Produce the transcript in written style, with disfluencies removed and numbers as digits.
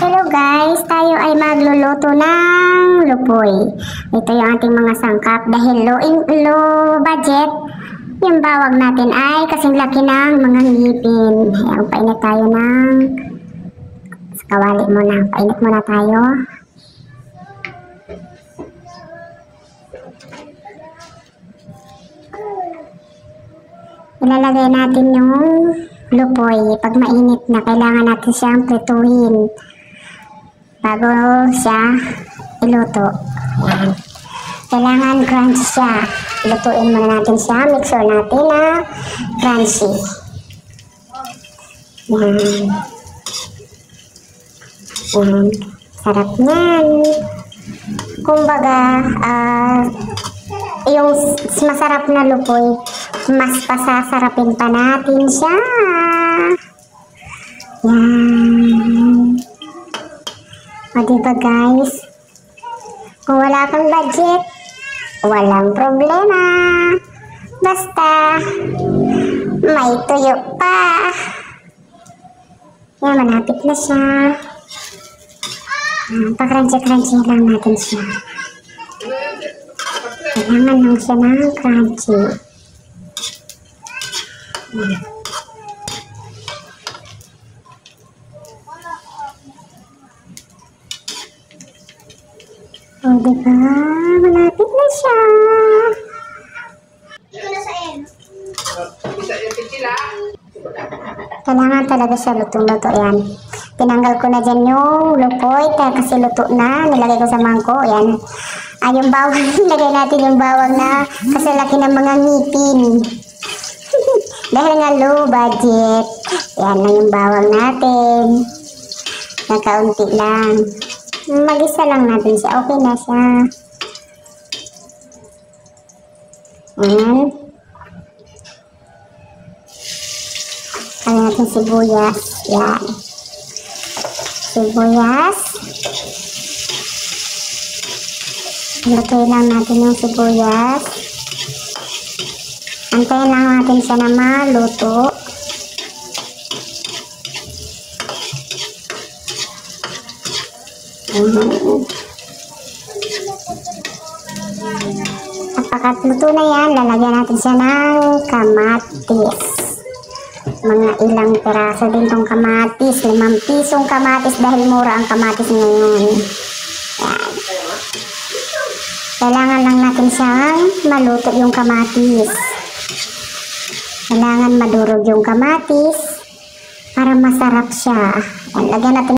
Hello guys, tayo ay magluluto ng lupoy. Ito yung ating mga sangkap dahil low budget. Yung bawang natin ay kasing laki ng mga ngipin. Ayan, painit tayo ng kawali muna. Painit muna tayo. Ilalagay natin yung lupoy. Pag mainit na, kailangan natin siyang prituhin bago siya iluto. Ayan. Kailangan crunchy siya. Lutuin muna natin siya. Make sure natin na crunchy. Ayan. Ayan. Sarap niyan. Kumbaga, yung masarap na lupoy, mas pasasarapin pa natin siya. Yan. O diba guys? Kung wala kang budget, walang problema. Basta, may tuyo pa. Yan, malapit na siya. Pa-crunchy lang natin siya. Kailangan lang siya ng crunchy. O diba? Malapit na siya. Kailangan talaga siya lutong-luto yan. Tinanggal ko na dyan yung lupoy kasi luto na. Nilagay ko sa mangko. Yan. Yung bawang. Nilagay natin yung bawang na kasi laki ng mga ngipin. Dahil nga low budget. Yan na yung bawang natin. Nakaunti lang. Mag-isa lang natin siya. Okay na siya. Ayan. Kaya natin sibuyas. Yan. Sibuyas. Lutuin lang natin yung sibuyas. Antayin lang natin siya na maluto. Kapag luto na yan, lalagyan natin siya ng kamatis. Mga ilang piraso din tong kamatis. 5 pisong kamatis dahil mura ang kamatis ngayon. Yan. Kailangan lang natin siyang maluto yung kamatis. Kailangan madurog yung kamatis para masarap siya. Yan, lagyan natin